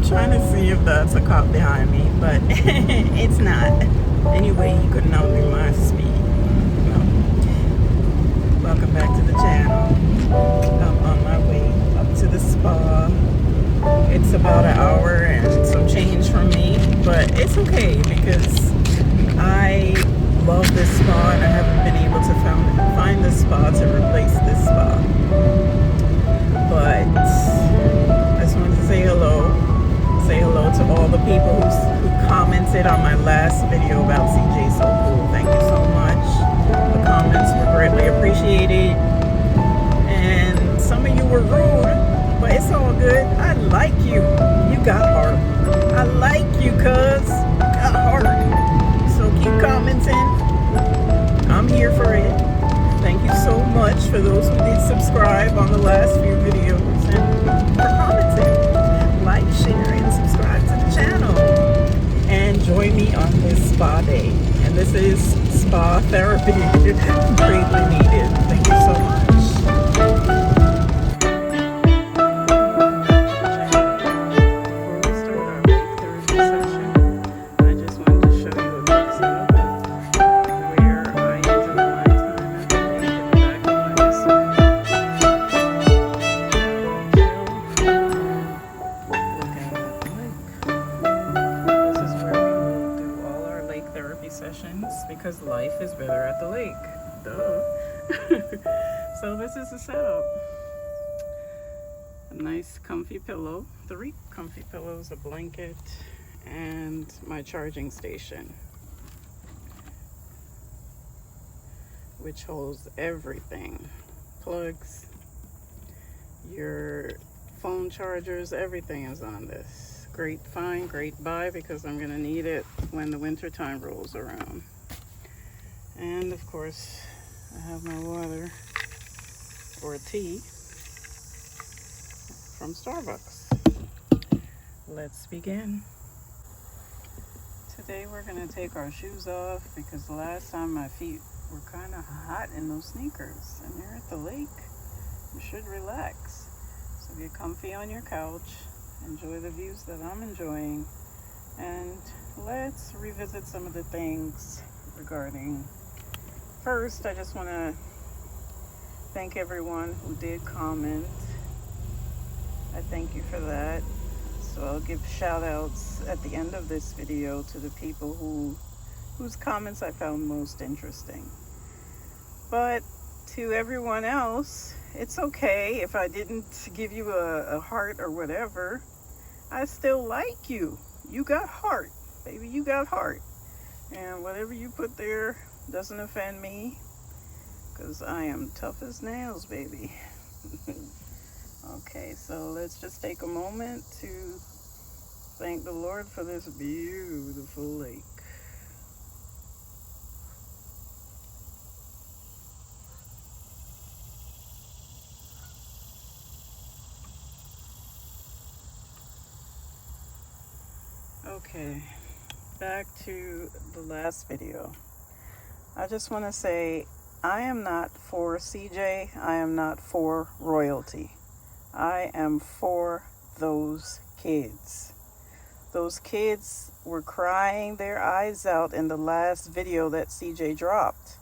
trying to see if that's a cop behind me, but it's not. Anyway, he couldn't outdo my speed. No. Welcome back to the channel. I'm on my way up to the spa. It's about an hour and some change from me, but it's okay because I love this spa and I haven't been able to find the spa to replace this spa. But I just wanted to say hello. Say hello to all the people who commented on my last video about CJ So Cool. Thank you so much. The comments were greatly appreciated. And some of you were rude, but it's all good. I like you. You got heart. I like you, cuz. You got heart. So keep commenting. I'm here for it. Thank you so much for those who did subscribe on the last few videos and for commenting. Like, share, and subscribe to the channel. And join me on this spa day. And this is spa therapy. Greatly needed. Thank you so much. Because life is better at the lake. Duh. So this is the setup. A nice comfy pillow. 3 comfy pillows, a blanket, and my charging station, which holds everything. Plugs, your phone chargers, everything is on this. Great find, great buy, because I'm gonna need it when the winter time rolls around. And of course, I have my water or tea from Starbucks. Let's begin. Today we're gonna take our shoes off because the last time my feet were kind of hot in those sneakers. And you're at the lake, you should relax. So get comfy on your couch, enjoy the views that I'm enjoying, and let's revisit some of the things regarding. First, I just want to thank everyone who did comment. I thank you for that. So I'll give shout outs at the end of this video to the people whose comments I found most interesting. But to everyone else, it's okay if I didn't give you a heart or whatever. I still like you. You got heart, baby. You got heart. And whatever you put there doesn't offend me, because I am tough as nails, baby. Okay, so let's just take a moment to thank the Lord for this beautiful lake. Okay, back to the last video. I just want to say I am not for CJ. I am not for royalty. I am for those kids. Those kids were crying their eyes out in the last video that CJ dropped.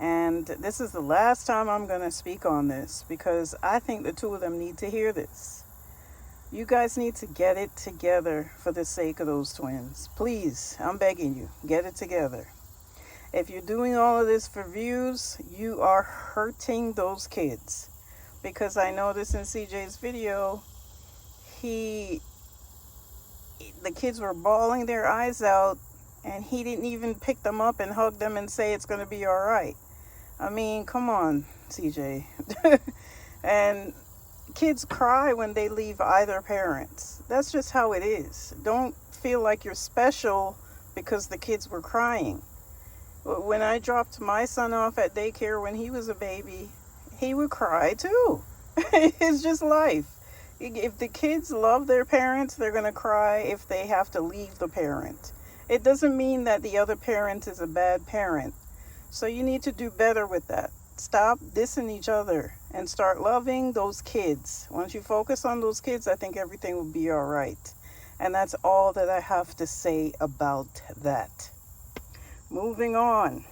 And this is the last time I'm going to speak on this because I think the two of them need to hear this. You guys need to get it together for the sake of those twins. Please, I'm begging you, get it together. If you're doing all of this for views, you are hurting those kids. Because I noticed in CJ's video, the kids were bawling their eyes out, and he didn't even pick them up and hug them and say it's going to be all right. I mean, come on, CJ. And kids cry when they leave either parents. That's just how it is. Don't feel like you're special because the kids were crying. When I dropped my son off at daycare when he was a baby, he would cry too. It's just life. If the kids love their parents, they're going to cry if they have to leave the parent. It doesn't mean that the other parent is a bad parent. So you need to do better with that. Stop dissing each other and start loving those kids. Once you focus on those kids, I think everything will be all right. And that's all that I have to say about that. Moving on.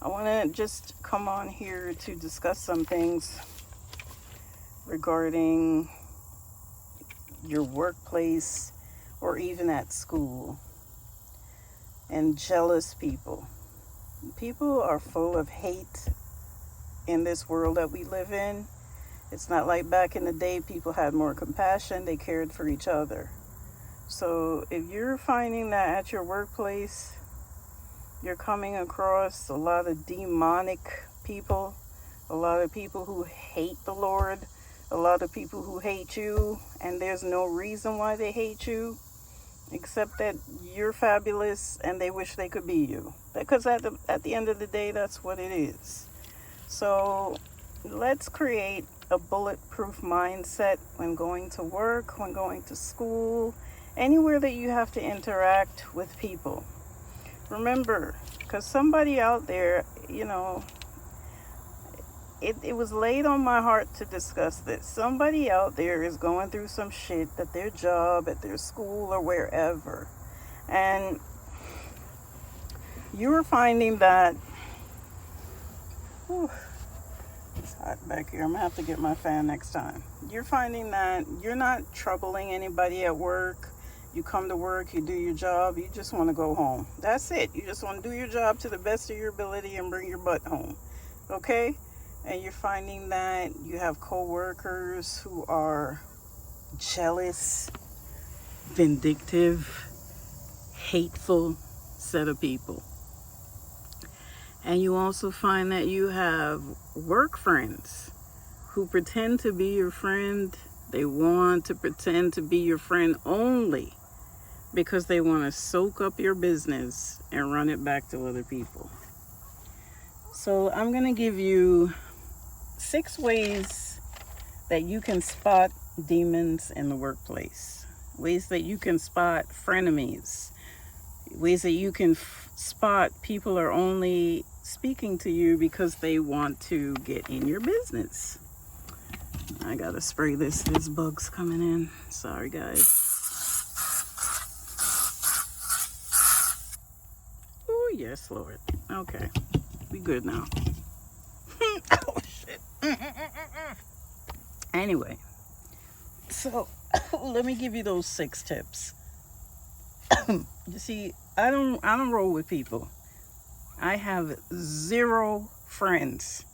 I want to just come on here to discuss some things regarding your workplace or even at school. And jealous people. People are full of hate in this world that we live in. It's not like back in the day people had more compassion, they cared for each other. So if you're finding that at your workplace, you're coming across a lot of demonic people, a lot of people who hate the Lord, a lot of people who hate you, and there's no reason why they hate you, except that you're fabulous and they wish they could be you. Because at the end of the day, that's what it is. So let's create a bulletproof mindset when going to work, when going to school, anywhere that you have to interact with people. Remember, because somebody out there, it was laid on my heart to discuss this. Somebody out there is going through some shit at their job, at their school, or wherever. And you're finding that, it's hot back here. I'm going to have to get my fan next time. You're finding that you're not troubling anybody at work. You come to work, you do your job, you just want to go home. That's it. You just want to do your job to the best of your ability and bring your butt home. Okay? And you're finding that you have co-workers who are jealous, vindictive, hateful set of people. And you also find that you have work friends who pretend to be your friend. They want to pretend to be your friend only because they want to soak up your business and run it back to other people. So I'm going to give you 6 ways that you can spot demons in the workplace. Ways that you can spot frenemies. Ways that you can spot people are only speaking to you because they want to get in your business. I gotta spray this. There's bugs coming in. Sorry, guys. Oh, yes, Lord. Okay. We good now. Oh, shit. Anyway. So, let me give you those 6 tips. You see, I don't roll with people. I have 0 friends.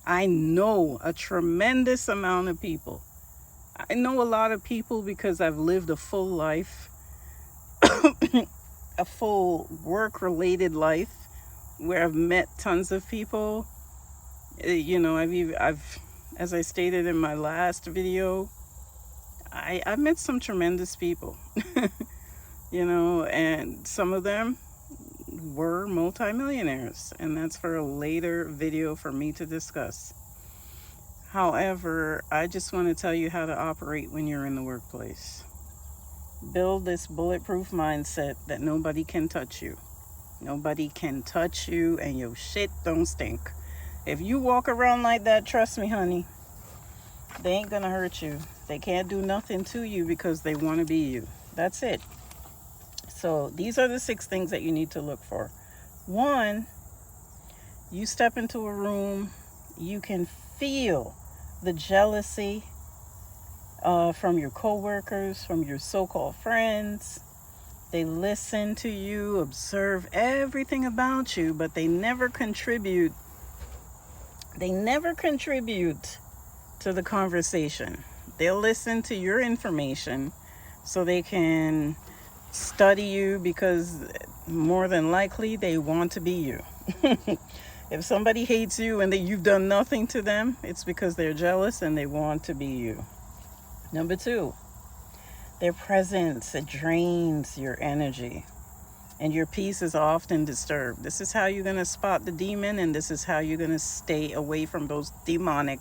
I know a tremendous amount of people. I know a lot of people because I've lived a full life, a full work-related life where I've met tons of people. I've, as I stated in my last video, I've met some tremendous people, and some of them were multimillionaires, and that's for a later video for me to discuss. However, I just want to tell you how to operate when you're in the workplace. Build this bulletproof mindset that nobody can touch you. Nobody can touch you and your shit don't stink. If you walk around like that, trust me, honey, they ain't gonna hurt you. They can't do nothing to you because they want to be you. That's it. So these are the 6 things that you need to look for. 1, you step into a room, you can feel the jealousy from your coworkers, from your so-called friends. They listen to you, observe everything about you, but they never contribute. They never contribute to the conversation. They'll listen to your information so they can study you, because more than likely they want to be you. If somebody hates you and that you've done nothing to them, it's because they're jealous and they want to be you. Number 2, their presence, it drains your energy and your peace is often disturbed. This is how you're going to spot the demon, and this is how you're going to stay away from those demonic,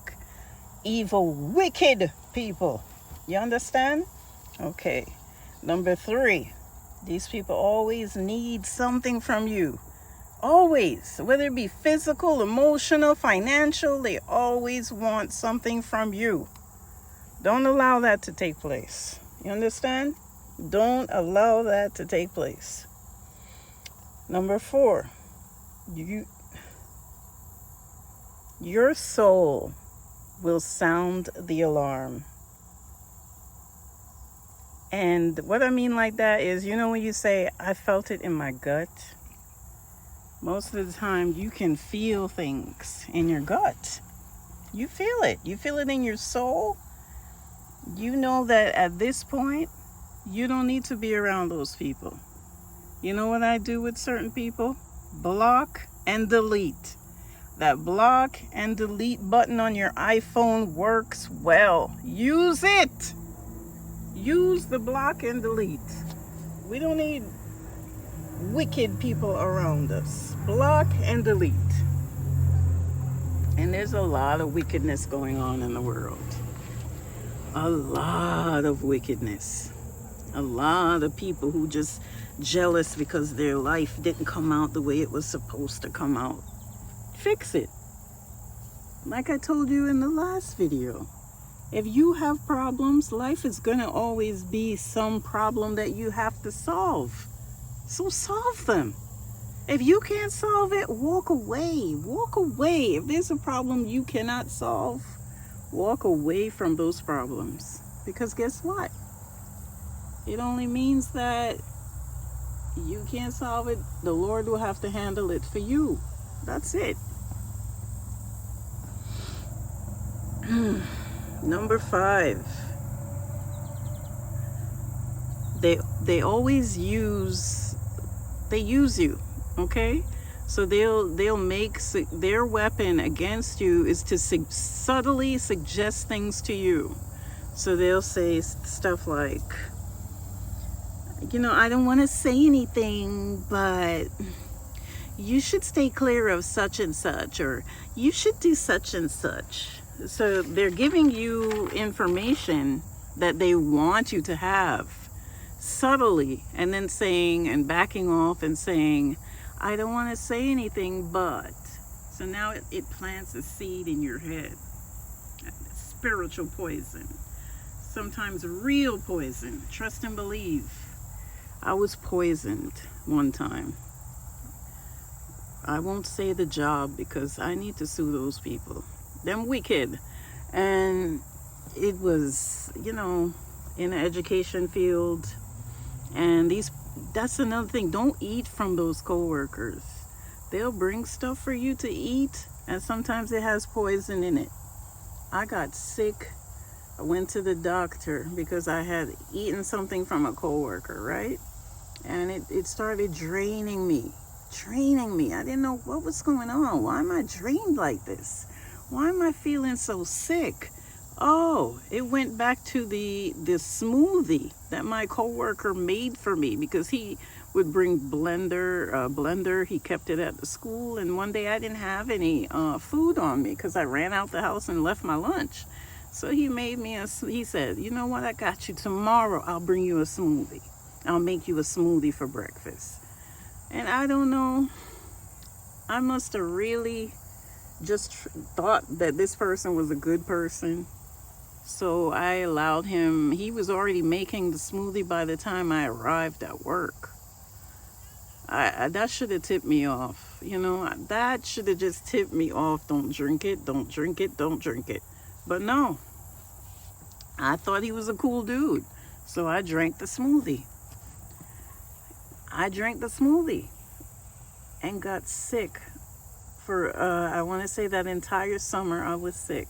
evil, wicked people. You understand? Okay. Number 3, these people always need something from you. Always. Whether it be physical, emotional, financial, they always want something from you. Don't allow that to take place. You understand? Don't allow that to take place. Number 4, your soul will sound the alarm. And what I mean like that is, when you say, I felt it in my gut, most of the time you can feel things in your gut. You feel it. You feel it in your soul. You know that at this point, you don't need to be around those people. You know what I do with certain people? Block and delete. That block and delete button on your iPhone works well. Use it. Use the block and delete. We don't need wicked people around us. Block and delete. And there's a lot of wickedness going on in the world. A lot of wickedness. A lot of people who just jealous because their life didn't come out the way it was supposed to come out. Fix it. Like I told you in the last video. If you have problems, life is going to always be some problem that you have to solve. So solve them. If you can't solve it, walk away. Walk away. If there's a problem you cannot solve, walk away from those problems. Because guess what? It only means that you can't solve it. The Lord will have to handle it for you. That's it. Number 5. They always use you, okay? So they'll make their weapon against you is to subtly suggest things to you. So they'll say stuff like, I don't want to say anything, but you should stay clear of such and such, or you should do such and such. So they're giving you information that they want you to have subtly, and then saying and backing off and saying, I don't want to say anything, but. So now it plants a seed in your head. Spiritual poison. Sometimes real poison. Trust and believe. I was poisoned one time. I won't say the job because I need to sue those people. Them wicked. And it was, in the education field. And that's another thing. Don't eat from those coworkers. They'll bring stuff for you to eat, and sometimes it has poison in it. I got sick. I went to the doctor because I had eaten something from a coworker, right? And it started draining me. I didn't know what was going on. Why am I drained like this? Why am I feeling so sick? Oh, it went back to the smoothie that my coworker made for me, because he would bring blender. He kept it at the school, and one day I didn't have any food on me because I ran out the house and left my lunch. So he made me he said, you know what, I got you. Tomorrow I'll bring you a smoothie. I'll make you a smoothie for breakfast. And I don't know, I must have really just thought that this person was a good person. So I allowed him. He was already making the smoothie by the time I arrived at work. That should have tipped me off. That should have just tipped me off. Don't drink it, don't drink it, don't drink it. But no, I thought he was a cool dude. So I drank the smoothie. And got sick. For, I want to say that entire summer I was sick.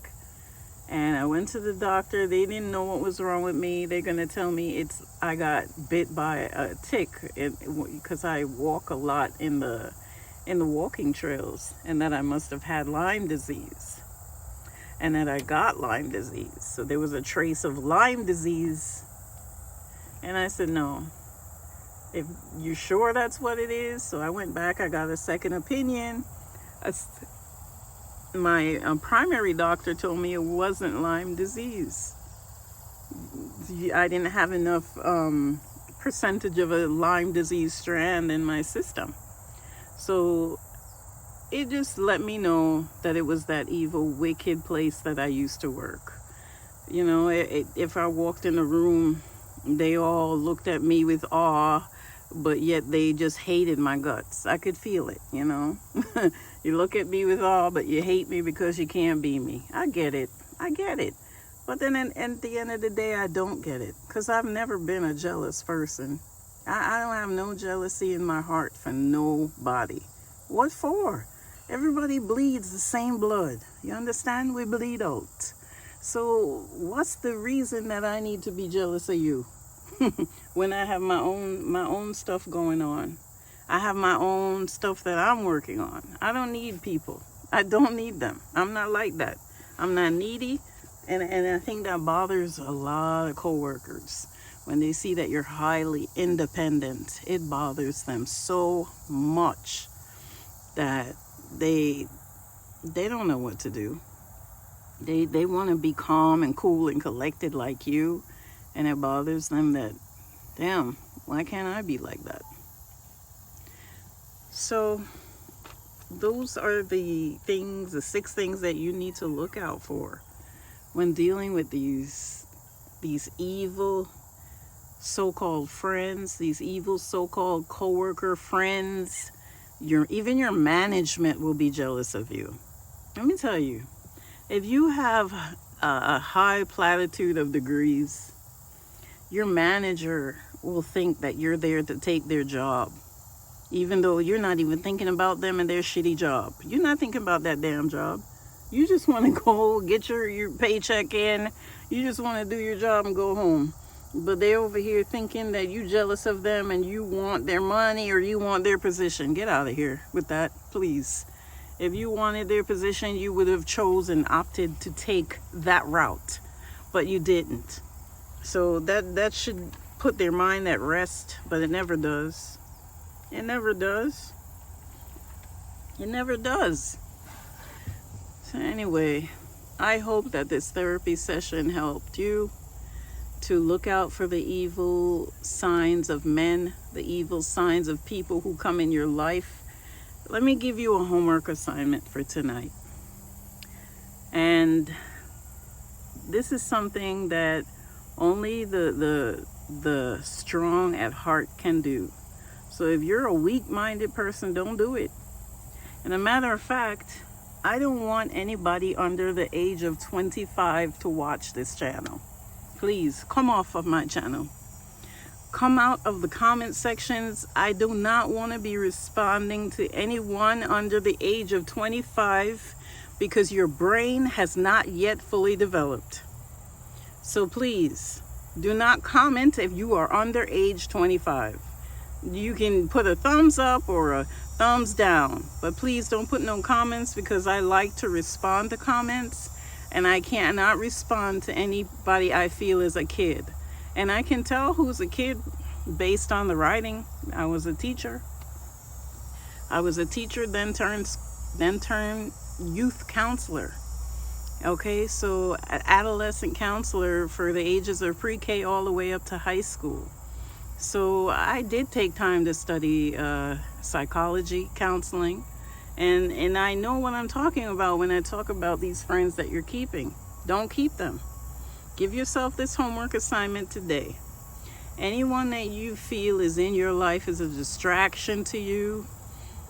And I went to the doctor. They didn't know what was wrong with me. They're going to tell me I got bit by a tick because I walk a lot in the walking trails, and that I must have had Lyme disease, and that I got Lyme disease. So there was a trace of Lyme disease. And I said, no, if you sure that's what it is? So I went back. I got a second opinion. My primary doctor told me it wasn't Lyme disease. I didn't have enough percentage of a Lyme disease strand in my system. So it just let me know that it was that evil, wicked place that I used to work. If I walked in a room They all looked at me with awe, but yet they just hated my guts. I could feel it, you know. You look at me with awe, but you hate me because you can't be me. I get it. I get it. But then at the end of the day, I don't get it, because I've never been a jealous person. I don't have no jealousy in my heart for nobody. What for? Everybody bleeds the same blood. You understand? We bleed out. So what's the reason that I need to be jealous of you? When I have my own stuff going on. I have my own stuff that I'm working on. I don't need people. I don't need them. I'm not like that. I'm not needy. And I think that bothers a lot of coworkers. When they see that you're highly independent, it bothers them so much that they don't know what to do. They want to be calm and cool and collected like you, and it bothers them that, damn, why can't I be like that? So those are the 6 things that you need to look out for when dealing with these evil so-called friends, these evil so-called coworker friends. Even your management will be jealous of you. Let me tell you, if you have a high platitude of degrees, your manager will think that you're there to take their job, even though you're not even thinking about them and their shitty job. You're not thinking about that damn job. You just want to go get your paycheck in. You just want to do your job and go home. But they're over here thinking that you're jealous of them and you want their money or you want their position. Get out of here with that, please. If you wanted their position, you would have opted to take that route. But you didn't. So that should put their mind at rest, but it never does. It never does. It never does. So anyway, I hope that this therapy session helped you to look out for the evil signs of men, the evil signs of people who come in your life. Let me give you a homework assignment for tonight. And this is something that only the strong at heart can do. So if you're a weak-minded person, don't do it. And a matter of fact, I don't want anybody under the age of 25 to watch this channel. Please come off of my channel. Come out of the comment sections. I do not want to be responding to anyone under the age of 25 because your brain has not yet fully developed. So please do not comment if you are under age 25. You can put a thumbs up or a thumbs down, but please don't put no comments because I like to respond to comments, and I cannot respond to anybody I feel is a kid. And I can tell who's a kid based on the writing. I was a teacher. Then turned youth counselor. Okay, so adolescent counselor for the ages of pre-K all the way up to high school. So I did take time to study psychology, counseling, and I know what I'm talking about when I talk about these friends that you're keeping. Don't keep them. Give yourself this homework assignment today. Anyone that you feel is in your life is a distraction to you,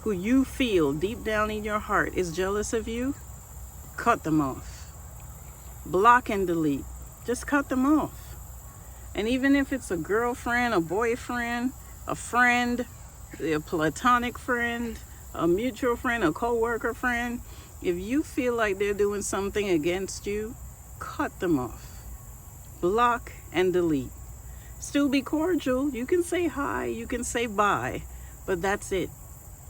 who you feel deep down in your heart is jealous of you, cut them off. Block and delete. Just cut them off. And even if it's a girlfriend, a boyfriend, a friend, a platonic friend, a mutual friend, a co-worker friend, if you feel like they're doing something against you, cut them off. Block and delete. Still be cordial. You can say hi, you can say bye, but that's it.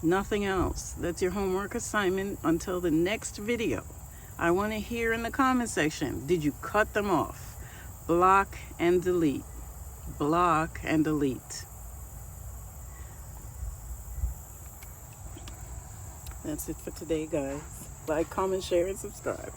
Nothing else. That's your homework assignment until the next video. I want to hear in the comment section, did you cut them off? Block and delete. Block and delete. That's it for today, guys. Like, comment, share, and subscribe.